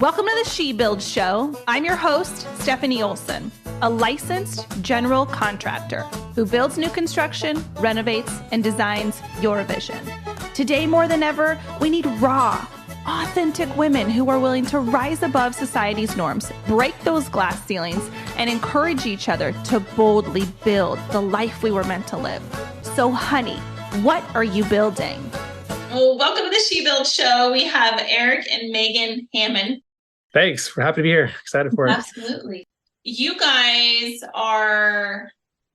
Welcome to the She Builds Show. I'm your host, Stefanie Olson, a licensed general contractor who builds new construction, renovates, and designs your vision. Today, more than ever, we need raw, authentic women who are willing to rise above society's norms, break those glass ceilings, and encourage each other to boldly build the life we were meant to live. So, honey, what are you building? Well, welcome to the She Builds Show. We have Erik and Megan Hammond. Thanks. We're happy to be here. Excited for it. Absolutely. You guys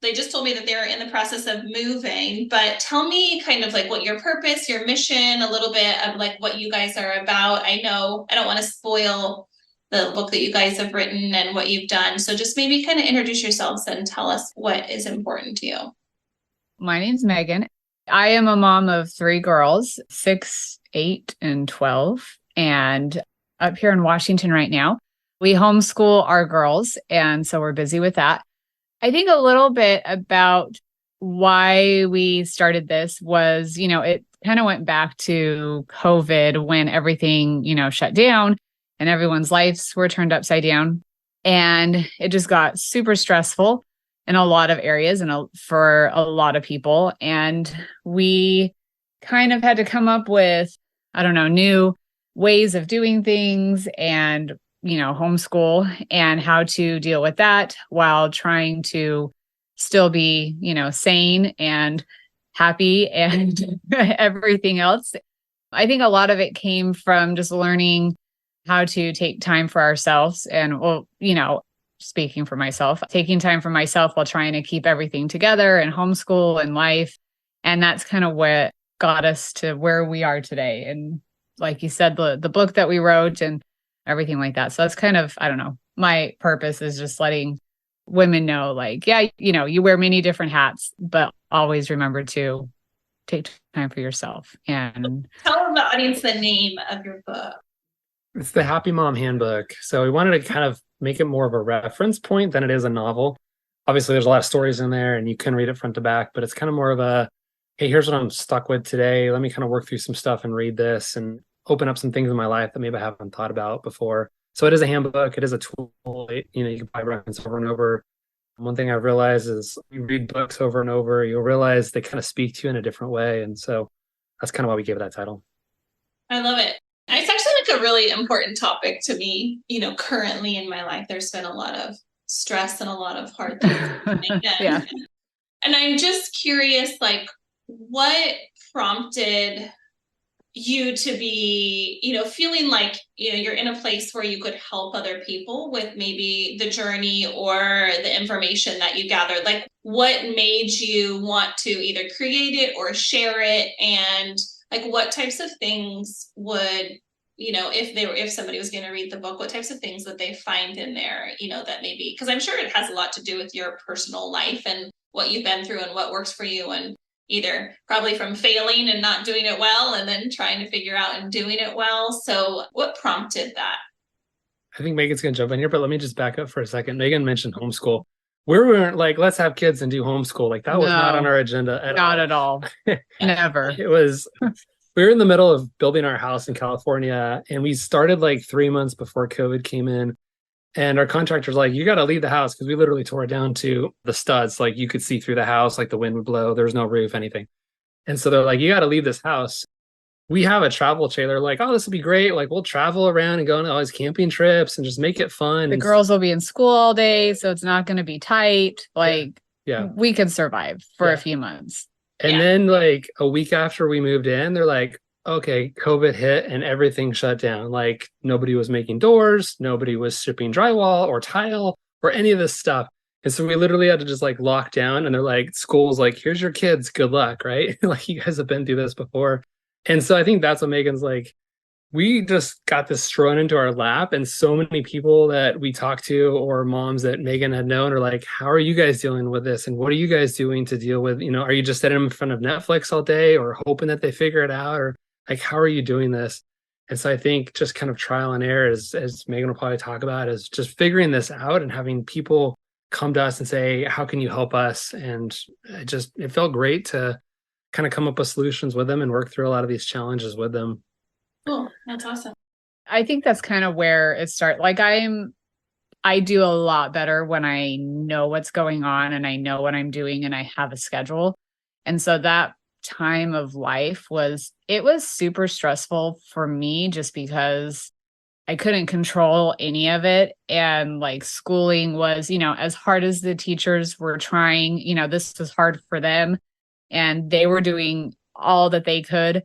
they just told me that they're in the process of moving, but tell me kind of like what your purpose, your mission, a little bit of like what you guys are about. I know I don't want to spoil the book that you guys have written and what you've done. So just maybe kind of introduce yourselves and tell us what is important to you. My name's Megan. I am a mom of 3 girls, 6, 8, and 12. And up here in Washington right now, we homeschool our girls. And so we're busy with that. I think a little bit about why we started this was, it kind of went back to COVID when everything, shut down and everyone's lives were turned upside down. And it just got super stressful in a lot of areas and for a lot of people. And we kind of had to come up with, new ways of doing things and, homeschool and how to deal with that while trying to still be, sane and happy and everything else. I think a lot of it came from just learning how to take time for ourselves and, speaking for myself, taking time for myself while trying to keep everything together and homeschool and life. And that's kind of what got us to where we are today. And like you said, the book that we wrote and everything like that. So that's kind of, my purpose is just letting women know, like, yeah, you wear many different hats, but always remember to take time for yourself. And tell the audience the name of your book. It's the Happy Mom Handbook. So we wanted to kind of make it more of a reference point than it is a novel. Obviously, there's a lot of stories in there and you can read it front to back, but it's kind of more of a, hey, here's what I'm stuck with today. Let me kind of work through some stuff and read this and open up some things in my life that maybe I haven't thought about before. So it is a handbook. It is a tool. You can probably reference over and over. One thing I've realized is you read books over and over, you'll realize they kind of speak to you in a different way. And so that's kind of why we gave it that title. I love it. It's actually like a really important topic to me, currently in my life. There's been a lot of stress and a lot of hard things. Yeah. And I'm just curious, like, what prompted you to be, feeling like, you're in a place where you could help other people with maybe the journey or the information that you gathered? Like, what made you want to either create it or share it? And like, what types of things would, if somebody was going to read the book, what types of things would they find in there, that maybe, because I'm sure it has a lot to do with your personal life and what you've been through and what works for you, and either probably from failing and not doing it well and then trying to figure out and doing it well. So what prompted that? I think Megan's going to jump in here, but let me just back up for a second. Megan mentioned homeschool. We weren't like, let's have kids and do homeschool. Like that was not on our agenda at all. Not at all. Never. It was, we were in the middle of building our house in California and we started like 3 months before COVID came in. And our contractor's like, you got to leave the house, because we literally tore it down to the studs. Like you could see through the house, like the wind would blow. There was no roof, anything. And so they're like, you got to leave this house. We have a travel trailer. Like, oh, this will be great. Like we'll travel around and go on all these camping trips and just make it fun. The girls will be in school all day, so it's not going to be tight. Like, yeah, we could survive for a few months. And then like a week after we moved in, they're like, okay, COVID hit and everything shut down. Like nobody was making doors, nobody was shipping drywall or tile or any of this stuff. And so we literally had to just like lock down, and they're like, school's like, here's your kids, good luck, right? Like you guys have been through this before. And so I think that's what Megan's like, we just got this thrown into our lap, and so many people that we talked to or moms that Megan had known are like, how are you guys dealing with this? And what are you guys doing to deal with, are you just sitting in front of Netflix all day or hoping that they figure it out? Or like, how are you doing this? And so I think just kind of trial and error, as Megan will probably talk about, is just figuring this out and having people come to us and say, how can you help us? And it felt great to kind of come up with solutions with them and work through a lot of these challenges with them. Cool. That's awesome. I think that's kind of where it starts. Like I do a lot better when I know what's going on and I know what I'm doing and I have a schedule. And so that time of life was super stressful for me just because I couldn't control any of it. And like schooling was, as hard as the teachers were trying, this was hard for them. And they were doing all that they could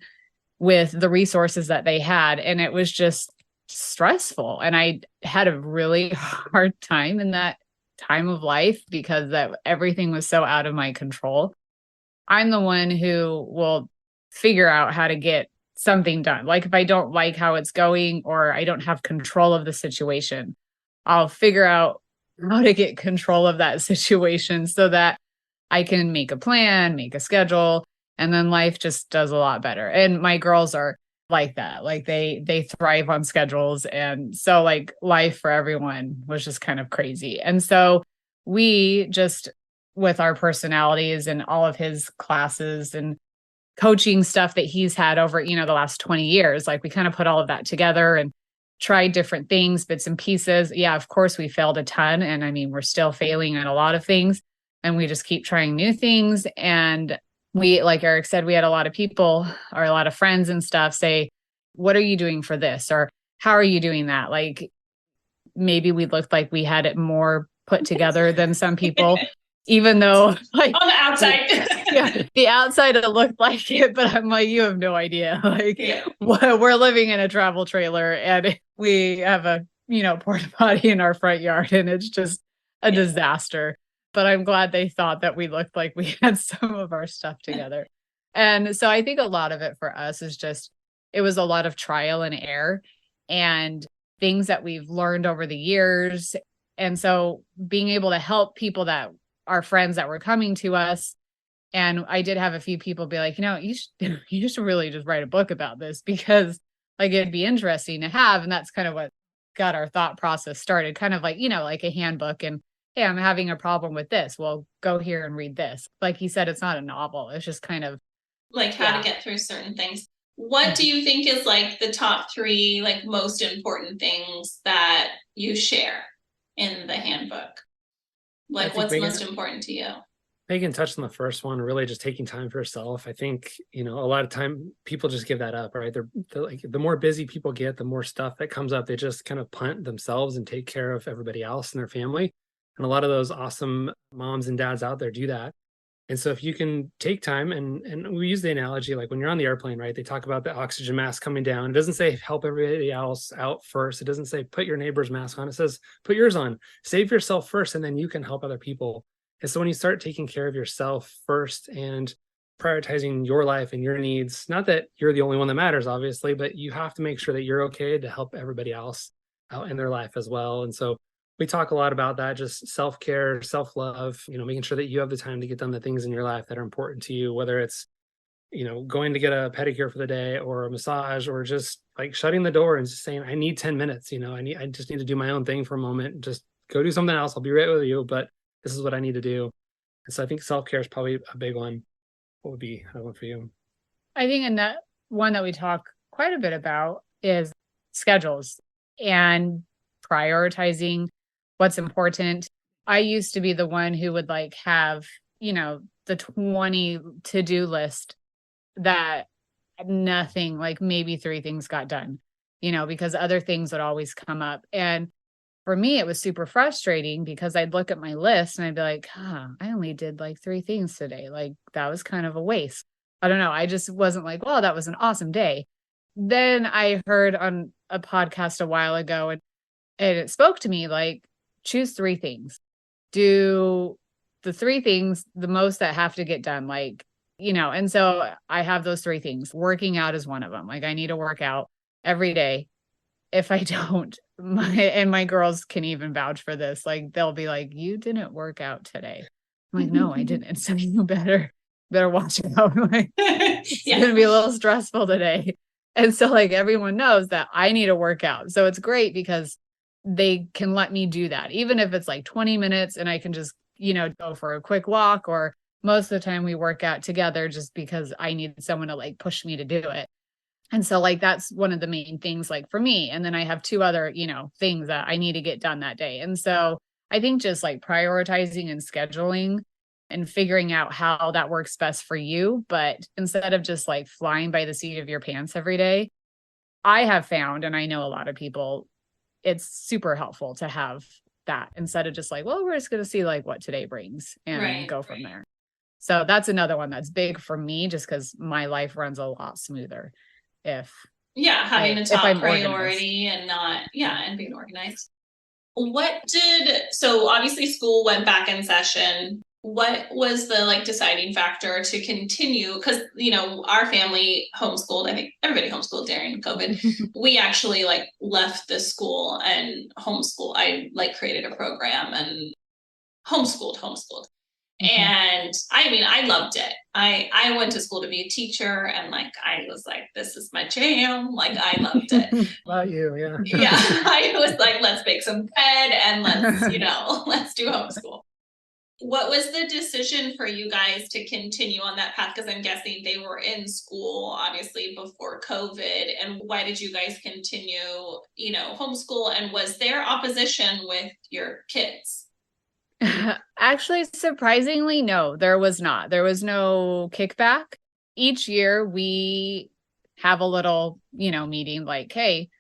with the resources that they had. And it was just stressful. And I had a really hard time in that time of life because everything was so out of my control. I'm the one who will figure out how to get something done. Like if I don't like how it's going or I don't have control of the situation, I'll figure out how to get control of that situation so that I can make a plan, make a schedule, and then life just does a lot better. And my girls are like that. Like they thrive on schedules. And so like life for everyone was just kind of crazy. And so we just, with our personalities and all of his classes and coaching stuff that he's had over, the last 20 years, like we kind of put all of that together and tried different things, bits and pieces. Yeah, of course we failed a ton. And I mean, we're still failing at a lot of things and we just keep trying new things. And we, like Erik said, we had a lot of people or a lot of friends and stuff say, what are you doing for this? Or how are you doing that? Like maybe we looked like we had it more put together than some people, even though like on the outside. Yeah, the outside it looked like it, but I'm like, you have no idea. Like we're living in a travel trailer and we have a, porta potty in our front yard and it's just a disaster. But I'm glad they thought that we looked like we had some of our stuff together. And so I think a lot of it for us is just, it was a lot of trial and error and things that we've learned over the years. And so being able to help people that are friends that were coming to us. And I did have a few people be like, you should really just write a book about this because like it'd be interesting to have. And that's kind of what got our thought process started, kind of like, like a handbook and, hey, I'm having a problem with this. Well, go here and read this. Like he said, it's not a novel. It's just kind of like how to get through certain things. What do you think is like the top 3 like most important things that you share in the handbook? Like what's most important to you? Megan touched on the first one, really just taking time for yourself. I think, a lot of time people just give that up, right? They're like, the more busy people get, the more stuff that comes up, they just kind of punt themselves and take care of everybody else and their family. And a lot of those awesome moms and dads out there do that. And so if you can take time and we use the analogy, like when you're on the airplane, right? They talk about the oxygen mask coming down. It doesn't say help everybody else out first. It doesn't say put your neighbor's mask on. It says put yours on, save yourself first, and then you can help other people. And so when you start taking care of yourself first and prioritizing your life and your needs, not that you're the only one that matters, obviously, but you have to make sure that you're okay to help everybody else out in their life as well. And so we talk a lot about that, just self-care, self-love, making sure that you have the time to get done the things in your life that are important to you, whether it's, going to get a pedicure for the day or a massage or just like shutting the door and just saying, I need 10 minutes, I just need to do my own thing for a moment. Just go do something else. I'll be right with you, but this is what I need to do. And so I think self-care is probably a big one. What would be that one for you? I think one that we talk quite a bit about is schedules and prioritizing what's important. I used to be the one who would like have, the 20 to-do list that nothing, like maybe 3 things got done, because other things would always come up. And for me, it was super frustrating because I'd look at my list and I'd be like, I only did like 3 things today. Like that was kind of a waste. I don't know. I just wasn't like, well, that was an awesome day. Then I heard on a podcast a while ago and it spoke to me like, choose 3 things. Do the 3 things, the most that have to get done, like, and so I have those 3 things. Working out is one of them. Like I need to work out every day. If I don't, my girls can even vouch for this. Like they'll be like, you didn't work out today. I'm like, no, I didn't. So you better watch out. Like, it's going to be a little stressful today. And so like everyone knows that I need to work out. So it's great because they can let me do that. Even if it's like 20 minutes and I can just, go for a quick walk, or most of the time we work out together just because I need someone to like push me to do it. And so like, that's one of the main things like for me. And then I have two other, things that I need to get done that day. And so I think just like prioritizing and scheduling and figuring out how that works best for you. But instead of just like flying by the seat of your pants every day, I have found, and I know a lot of people, it's super helpful to have that instead of just like, well, we're just going to see like what today brings and go from there. So that's another one that's big for me, just because my life runs a lot smoother if having a top priority organized. and not and being organized. So obviously school went back in session. What was the like deciding factor to continue? Because our family homeschooled. I think everybody homeschooled during COVID. We actually like left the school and homeschool. I like created a program and homeschooled. And I mean, I loved it. I went to school to be a teacher, and like I was like, this is my jam. Like I loved it. About you, yeah. Yeah, I was like, let's bake some bread and let's let's do homeschool. What was the decision for you guys to continue on that path? Because I'm guessing they were in school obviously before COVID. And why did you guys continue, homeschool? And was there opposition with your kids? Actually, surprisingly, no, there was not. There was no kickback. Each year we have a little, meeting like, hey,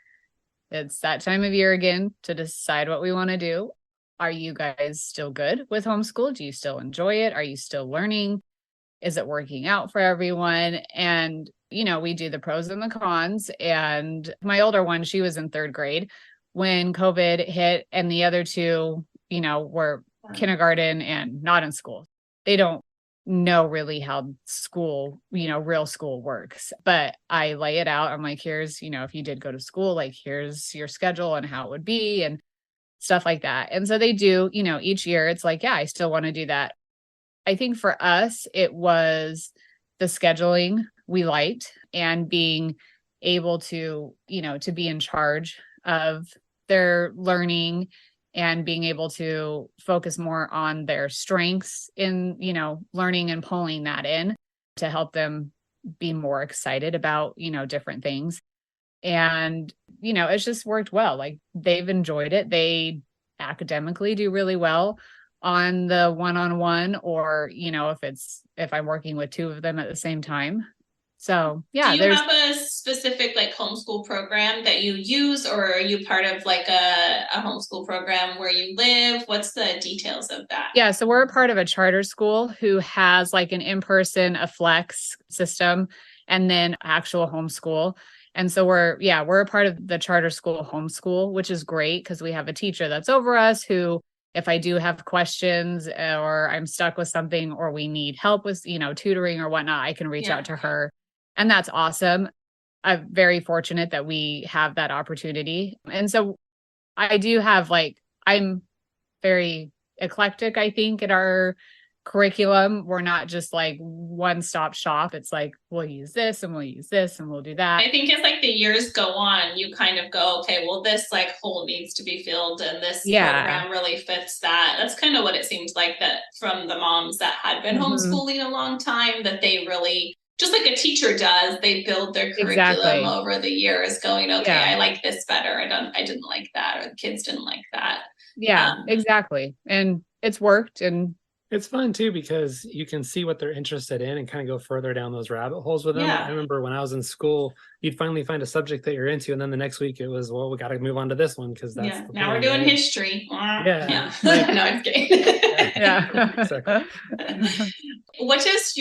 it's that time of year again to decide what we want to do. Are you guys still good with homeschool? Do you still enjoy it? Are you still learning? Is it working out for everyone? And, we do the pros and the cons. And my older one, she was in 3rd grade when COVID hit, and the other two, were kindergarten and not in school. They don't know really how school, real school works, but I lay it out. I'm like, here's, if you did go to school, like, here's your schedule and how it would be and stuff like that. And so they do, each year it's like, yeah, I still want to do that. I think for us, it was the scheduling we liked and being able to, to be in charge of their learning and being able to focus more on their strengths in, learning and pulling that in to help them be more excited about, different things. And, it's just worked well. Like they've enjoyed it. They academically do really well on the one-on-one, or, if I'm working with two of them at the same time. So yeah. Do you have a specific like homeschool program that you use, or are you part of like a homeschool program where you live? What's the details of that? Yeah. So we're a part of a charter school who has like an in-person, a flex system, and then actual homeschool. And so we're a part of the charter school homeschool, which is great because we have a teacher that's over us who, if I do have questions or I'm stuck with something or we need help with, tutoring or whatnot, I can reach out to her. And that's awesome. I'm very fortunate that we have that opportunity. And so I do have I'm very eclectic, I think, in our curriculum. We're not just like one-stop shop. It's like, we'll use this and we'll use this and we'll do that. I think as like the years go on, you kind of go, okay, well, this like hole needs to be filled and this program really fits that. That's kind of what it seems like, that from the moms that had been homeschooling a long time, that they really, just like a teacher does, they build their curriculum over the years going, okay, I like this better. I didn't like that, or the kids didn't like that. Yeah, exactly. And it's worked. And it's fun too, because you can see what they're interested in and kind of go further down those rabbit holes with them. I remember when I was in school, you'd finally find a subject that you're into, and then the next week it was, well, we got to move on to this one because that's the now we're doing history. Yeah. No, I'm kidding. Exactly. What is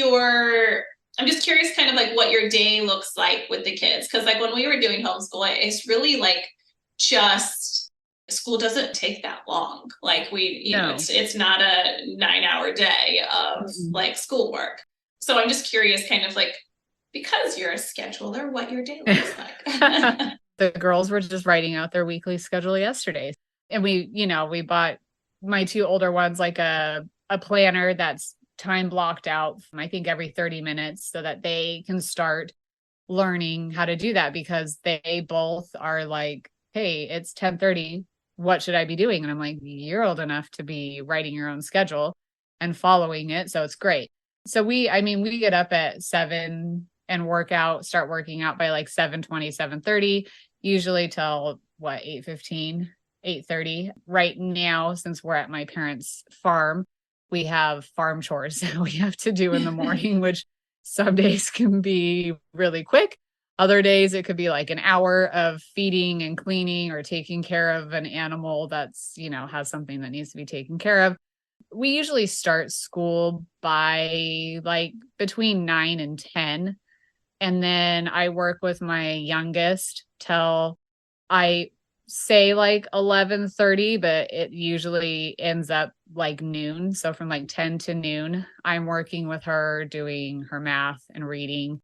I'm just curious kind of like what your day looks like with the kids. Cause like when we were doing homeschool, it's really like school doesn't take that long. Like it's not a 9-hour day of like schoolwork. So I'm just curious kind of like, because you're a scheduler, what your day looks like. The girls were just writing out their weekly schedule yesterday. And we bought my two older ones like a planner that's time blocked out, I think every 30 minutes, so that they can start learning how to do that, because they both are like, hey, it's 10:30. What should I be doing? And I'm like, you're old enough to be writing your own schedule and following it. So it's great. So we get up at 7 and start working out by like 7:20, 7:30, usually till 8:15, 8:30. Right now, since we're at my parents' farm, we have farm chores that we have to do in the morning, which some days can be really quick. Other days it could be like an hour of feeding and cleaning or taking care of an animal that's, has something that needs to be taken care of. We usually start school by like between 9 and 10. And then I work with my youngest till I say like 11:30, but it usually ends up like noon. So from like 10 to noon, I'm working with her, doing her math and reading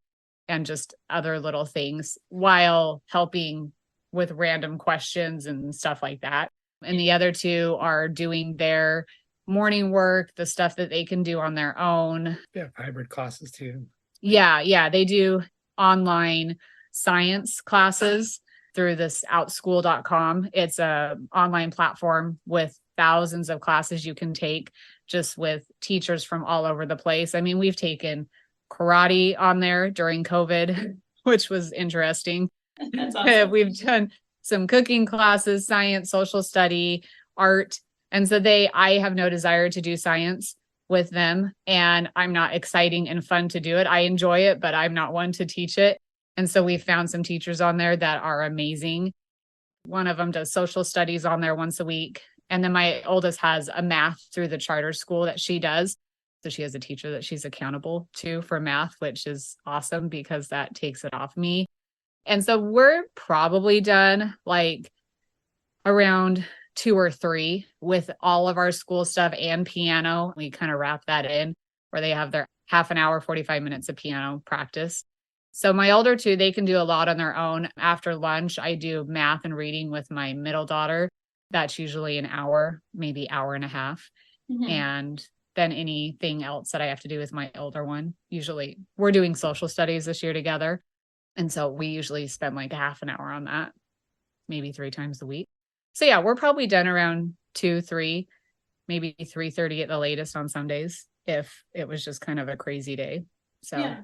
and just other little things while helping with random questions and stuff like that. And the other two are doing their morning work, the stuff that they can do on their own. Yeah, hybrid classes too. Yeah. They do online science classes through this outschool.com. It's a online platform with thousands of classes you can take just with teachers from all over the place. I mean, we've taken karate on there during COVID, which was interesting. That's awesome. We've done some cooking classes, science, social study, art. And so I have no desire to do science with them. And I'm not exciting and fun to do it. I enjoy it, but I'm not one to teach it. And so we found some teachers on there that are amazing. One of them does social studies on there once a week. And then my oldest has a math through the charter school that she does. So she has a teacher that she's accountable to for math, which is awesome because that takes it off me. And so we're probably done like around 2 or 3 with all of our school stuff and piano. We kind of wrap that in where they have their half an hour, 45 minutes of piano practice. So my older two, they can do a lot on their own. After lunch, I do math and reading with my middle daughter. That's usually an hour, maybe hour and a half. Mhm. And then anything else that I have to do with my older one. Usually we're doing social studies this year together. And so we usually spend like a half an hour on that, maybe 3 times a week. So yeah, we're probably done around 2, 3, maybe 3:30 at the latest on some days if it was just kind of a crazy day. So yeah,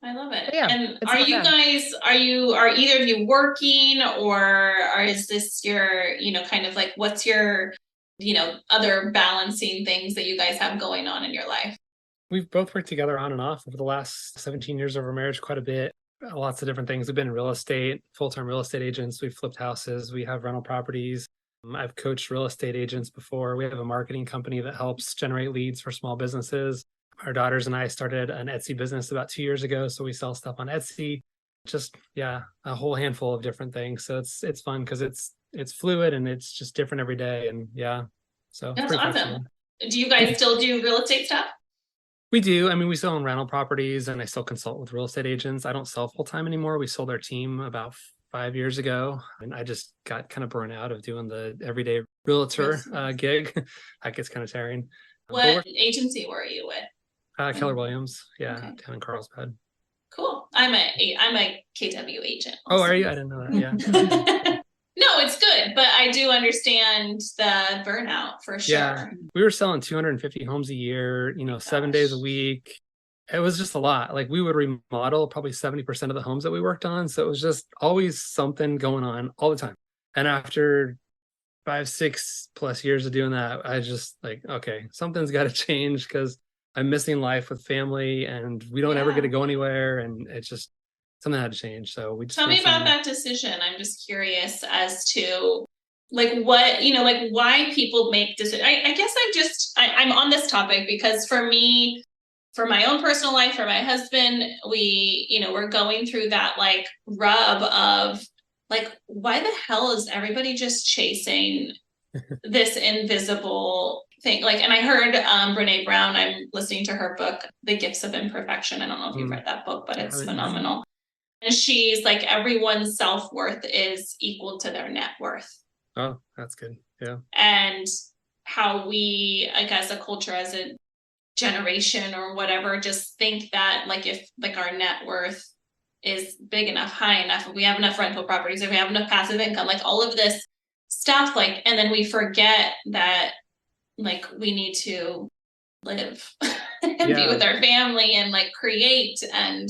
I love it. Yeah, And it's are not you bad. guys, are either of you working, or is this your, kind of like, what's your, other balancing things that you guys have going on in your life? We've both worked together on and off over the last 17 years of our marriage, quite a bit. Lots of different things. We've been in real estate, full-time real estate agents. We've flipped houses. We have rental properties. I've coached real estate agents before. We have a marketing company that helps generate leads for small businesses. Our daughters and I started an Etsy business about 2 years ago. So we sell stuff on Etsy. Just, yeah, a whole handful of different things. So it's fun because it's fluid and it's just different every day. And yeah, so it's That's pretty awesome. flexible. Do you guys still do real estate stuff? We do. I mean, we still own rental properties and I still consult with real estate agents. I don't sell full time anymore. We sold our team about 5 years ago. And I just got kind of burnt out of doing the everyday realtor gig. That gets kind of tiring. What agency were you with? Keller Williams. Yeah. Okay. Down in Carlsbad. Cool. I'm a KW agent. Oh, also. are you? I didn't know that. Yeah. No, it's good, but I do understand the burnout for sure. Yeah. We were selling 250 homes a year, 7 days a week. It was just a lot. Like we would remodel probably 70% of the homes that we worked on. So it was just always something going on all the time. And after 5, 6+ years of doing that, I just like, okay, something's got to change because I'm missing life with family and we don't ever get to go anywhere. And it's just something had to change. So we just tell me about that decision. I'm just curious as to like what, like why people make decisions. I guess I'm on this topic because for me, for my own personal life, for my husband, we're going through that like rub of like, why the hell is everybody just chasing this invisible thing? Like, and I heard Brene Brown, I'm listening to her book, The Gifts of Imperfection. I don't know if you've read that book, but it's phenomenal. And she's like, everyone's self-worth is equal to their net worth. Oh, that's good. Yeah. And how we, like as a culture, as a generation or whatever, just think that like if like our net worth is big enough, high enough, if we have enough rental properties, if we have enough passive income, like all of this stuff, like, and then we forget that like we need to live and be with our family and like create and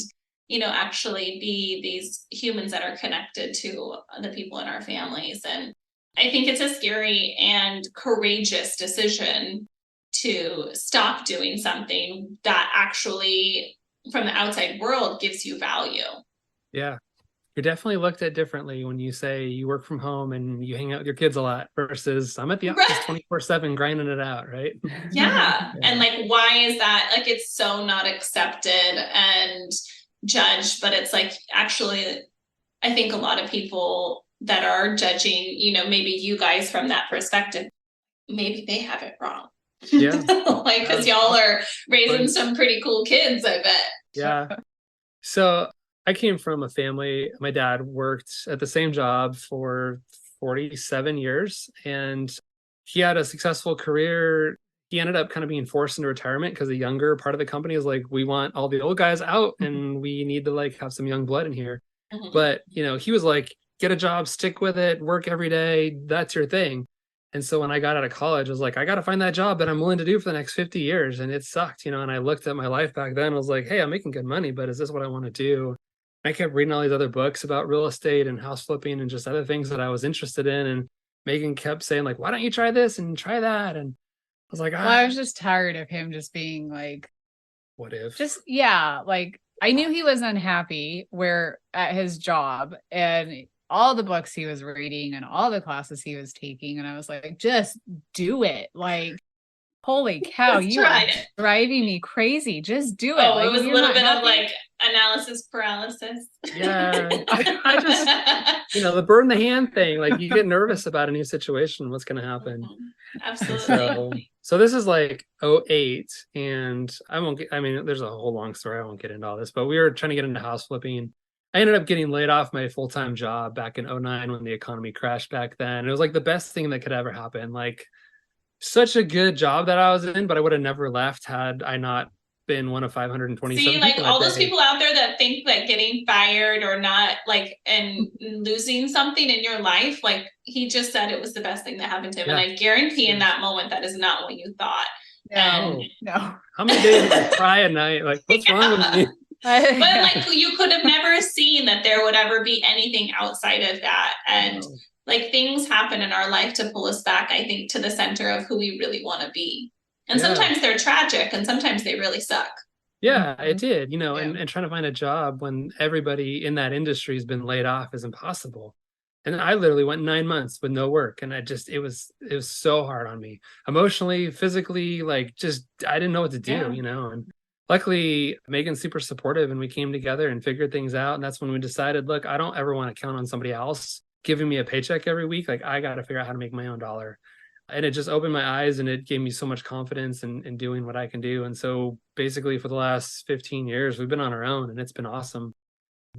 actually be these humans that are connected to the people in our families. And I think it's a scary and courageous decision to stop doing something that actually from the outside world gives you value. Yeah. You're definitely looked at differently when you say you work from home and you hang out with your kids a lot versus I'm at the office 24/7 grinding it out, right? Yeah. And like, why is that? Like, it's so not accepted and judged, but it's like, actually, I think a lot of people that are judging, maybe you guys from that perspective, maybe they have it wrong. Yeah. Like, because y'all are raising some pretty cool kids, I bet. Yeah. So I came from a family, my dad worked at the same job for 47 years and he had a successful career. He ended up kind of being forced into retirement because the younger part of the company is like, we want all the old guys out and we need to like have some young blood in here. Mm-hmm. But, he was like, get a job, stick with it, work every day. That's your thing. And so when I got out of college, I was like, I got to find that job that I'm willing to do for the next 50 years. And it sucked, and I looked at my life back then. I was like, hey, I'm making good money, but is this what I want to do? And I kept reading all these other books about real estate and house flipping and just other things that I was interested in. And Megan kept saying like, why don't you try this and try that? And I was like, well, I was just tired of him just being like, what if? Just, yeah. Like I knew he was unhappy at his job and all the books he was reading and all the classes he was taking. And I was like, just do it. Like, holy cow, you are driving me crazy. Just do it. Oh, like, it was a little bit of like analysis paralysis. Yeah. I just, the bird in the hand thing, like you get nervous about a new situation, what's going to happen. Mm-hmm. Absolutely. So this is like 2008 and there's a whole long story. I won't get into all this, but we were trying to get into house flipping. I ended up getting laid off my full-time job back in 2009 when the economy crashed back then. It was like the best thing that could ever happen. Like such a good job that I was in, but I would have never left had I not been one of 527 See, like all those people out there that think that getting fired or not like and losing something in your life, like he just said it was the best thing that happened to him. Yeah. And I guarantee in that moment that is not what you thought. No. How many days did I cry at night? Like, what's wrong with me? But like you could have never seen that there would ever be anything outside of that. And like things happen in our life to pull us back, I think, to the center of who we really want to be. And sometimes they're tragic and sometimes they really suck. Yeah, it did, and trying to find a job when everybody in that industry has been laid off is impossible. And I literally went 9 months with no work. And it was so hard on me emotionally, physically, like I didn't know what to do, and luckily Megan's super supportive and we came together and figured things out. And that's when we decided, look, I don't ever want to count on somebody else giving me a paycheck every week. Like I got to figure out how to make my own dollar. And it just opened my eyes and it gave me so much confidence in doing what I can do. And so basically for the last 15 years, we've been on our own and it's been awesome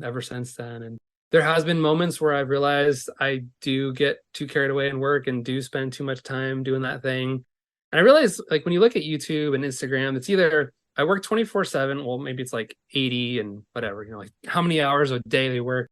ever since then. And there has been moments where I've realized I do get too carried away in work and do spend too much time doing that thing. And I realize like when you look at YouTube and Instagram, it's either I work 24/7. Well, maybe it's like 80 and whatever, like how many hours a day they work.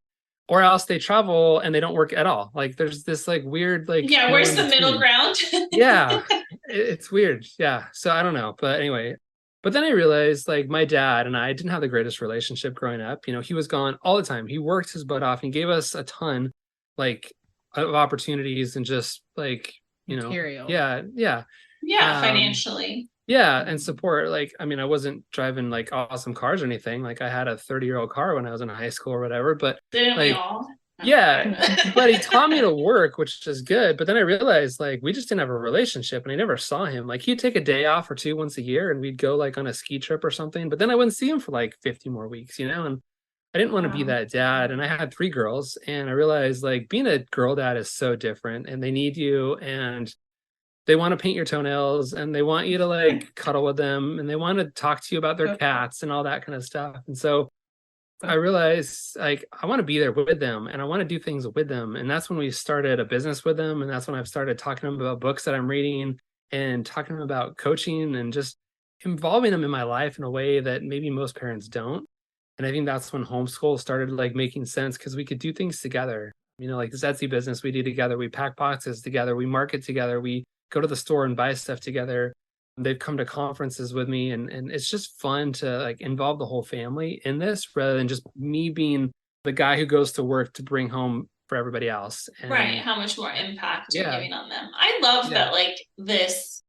Or else they travel and they don't work at all. Like there's this like weird, like, where's the middle ground? Yeah, it's weird. Yeah. So I don't know. But anyway, but then I realized like my dad and I didn't have the greatest relationship growing up. He was gone all the time. He worked his butt off and he gave us a ton like of opportunities and just like, material. Yeah. Financially. Yeah. And support. Like, I wasn't driving like awesome cars or anything. Like I had a 30-year-old car when I was in high school or whatever, but didn't we all? Yeah, but he taught me to work, which is good. But then I realized like we just didn't have a relationship and I never saw him. Like he'd take a day off or two once a year and we'd go like on a ski trip or something. But then I wouldn't see him for like 50 more weeks, and I didn't want to be that dad. And I had 3 girls and I realized like being a girl dad is so different and they need you and they want to paint your toenails and they want you to like cuddle with them and they want to talk to you about their cats and all that kind of stuff. And so I realized like I want to be there with them and I want to do things with them. And that's when we started a business with them. And that's when I've started talking to them about books that I'm reading and talking to them about coaching and just involving them in my life in a way that maybe most parents don't. And I think that's when homeschool started like making sense because we could do things together. Like this Etsy business we do together. We pack boxes together. We market together. We go to the store and buy stuff together. They've come to conferences with me, and it's just fun to like involve the whole family in this rather than just me being the guy who goes to work to bring home for everybody else. Right. And How much more impact you're yeah, giving on them. I love yeah, that, like this,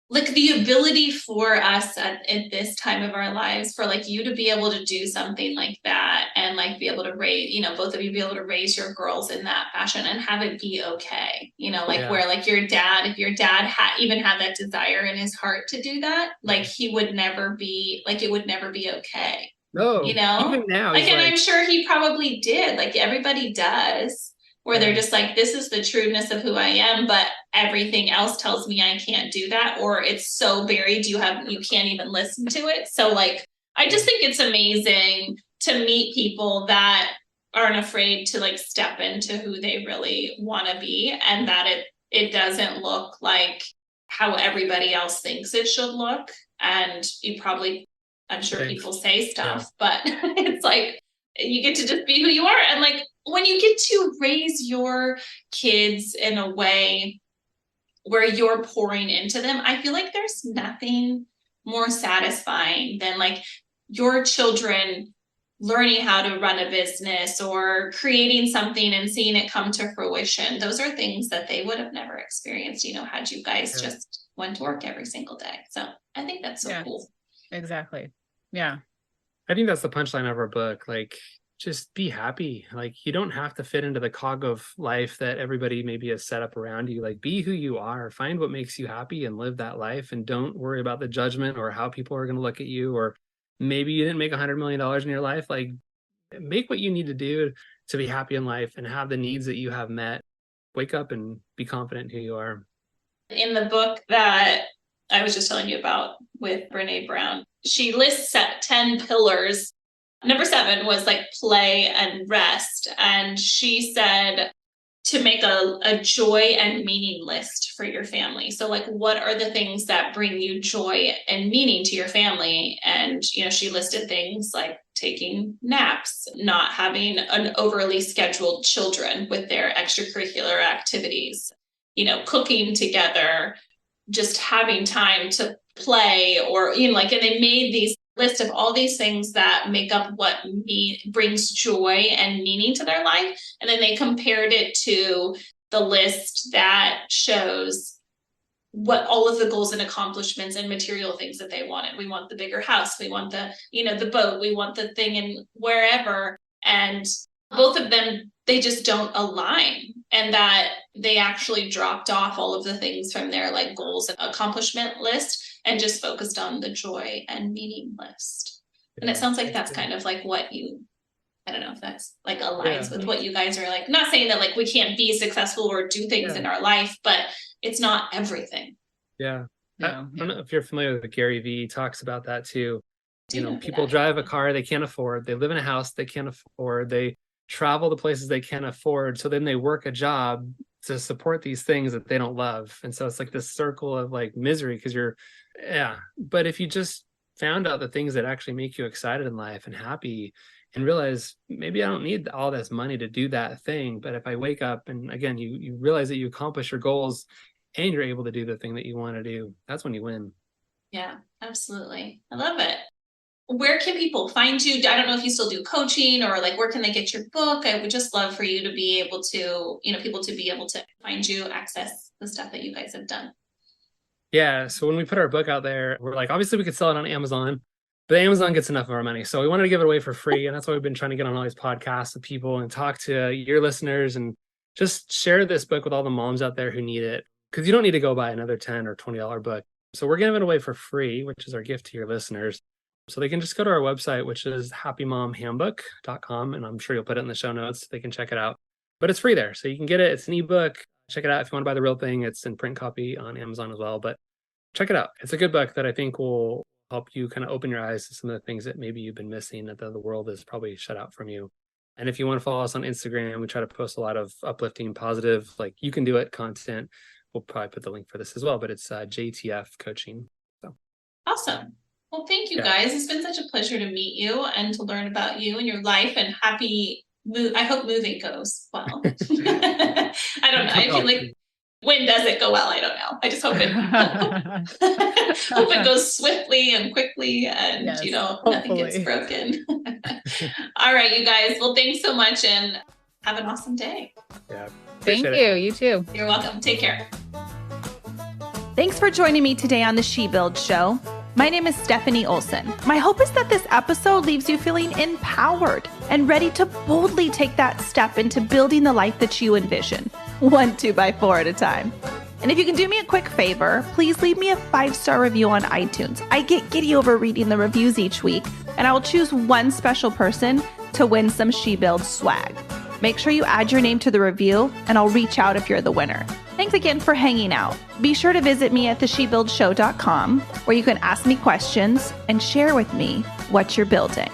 like the ability for us at this time of our lives, for like you to be able to do something like that and like be able to raise, both of you be able to raise your girls in that fashion and have it be okay, like yeah, where like your dad, if your dad even had that desire in his heart to do that, like he would never be, like it would never be okay, no, even now like, he's and like, I'm sure he probably did, like everybody does, where they're yeah, just like, this is the trueness of who I am, but everything else tells me I can't do that, or it's so buried you can't even listen to it. So like, I just think it's amazing to meet people that aren't afraid to like step into who they really want to be, and that it doesn't look like how everybody else thinks it should look. And I'm sure thanks. people say Yeah, stuff, but it's like you get to just be who you are. And like when you get to raise your kids in a way where you're pouring into them, I feel like there's nothing more satisfying than like your children learning how to run a business or creating something and seeing it come to fruition. Those are things that they would have never experienced, had you guys yeah, just went to work every single day. So I think that's so Yeah, cool. exactly. Yeah. I think that's the punchline of our book. Like, just be happy. Like, you don't have to fit into the cog of life that everybody maybe has set up around you. Like, be who you are, find what makes you happy and live that life. And don't worry about the judgment or how people are going to look at you. Or maybe you didn't make $100 million in your life. Like, make what you need to do to be happy in life and have the needs that you have met. Wake up and be confident in who you are. In the book that I was just telling you about with Brene Brown, she lists 10 pillars. Number 7 was like play and rest. And she said to make a joy and meaning list for your family. So like, what are the things that bring you joy and meaning to your family? And, she listed things like taking naps, not having an overly scheduled children with their extracurricular activities, cooking together, just having time to play, or, like, and they made these list of all these things that make up what brings joy and meaning to their life. And then they compared it to the list that shows what all of the goals and accomplishments and material things that they wanted. We want the bigger house. We want the, the boat. We want the thing in wherever. And both of them, they just don't align. And that they actually dropped off all of the things from their like goals and accomplishment list and just focused on the joy and meaning list. And it sounds like that's kind of like what I don't know if that's like aligns with what you guys are like, not saying that like we can't be successful or do things in our life, but it's not everything. Yeah. Yeah. I don't know if you're familiar with Gary Vee. He talks about that too. People drive a car they can't afford. They live in a house they can't afford. They travel to places they can't afford. So then they work a job to support these things that they don't love. And so it's like this circle of like misery because But if you just found out the things that actually make you excited in life and happy and realize maybe I don't need all this money to do that thing. But if I wake up and again, you realize that you accomplish your goals and you're able to do the thing that you want to do, that's when you win. Yeah, absolutely. I love it. Where can people find you? I don't know if you still do coaching or like, where can they get your book? I would just love for you to be able to, people to be able to find you, access the stuff that you guys have done. Yeah. So when we put our book out there, we're like, obviously we could sell it on Amazon, but Amazon gets enough of our money. So we wanted to give it away for free. And that's why we've been trying to get on all these podcasts with people and talk to your listeners and just share this book with all the moms out there who need it. Because you don't need to go buy another $10 or $20 book. So we're giving it away for free, which is our gift to your listeners. So they can just go to our website, which is happymomhandbook.com. And I'm sure you'll put it in the show notes. They can check it out. But it's free there. So you can get it. It's an ebook. Check it out. If you want to buy the real thing, it's in print copy on Amazon as well. But check it out. It's a good book that I think will help you kind of open your eyes to some of the things that maybe you've been missing, that the world has probably shut out from you. And if you want to follow us on Instagram, we try to post a lot of uplifting, positive, like you can do it content. We'll probably put the link for this as well, but it's JTF coaching. So awesome. Well, thank you guys. It's been such a pleasure to meet you and to learn about you and your life, and happy move. I hope moving goes well. I don't know. I feel like When does it go well? I don't know. I just hope it goes swiftly and quickly and, Yes, nothing gets broken. All right, you guys. Well, thanks so much and have an awesome day. Yeah. Thank Appreciate it. you. You too. You're welcome. Take care. Thanks for joining me today on the She Build Show. My name is Stefanie Olson. My hope is that this episode leaves you feeling empowered and ready to boldly take that step into building the life that you envision, 1 2x4 at a time. And if you can do me a quick favor, please leave me a 5-star review on iTunes. I get giddy over reading the reviews each week, and I will choose one special person to win some She Build swag. Make sure you add your name to the review, and I'll reach out if you're the winner. Thanks again for hanging out. Be sure to visit me at theshebuildshow.com, where you can ask me questions and share with me what you're building.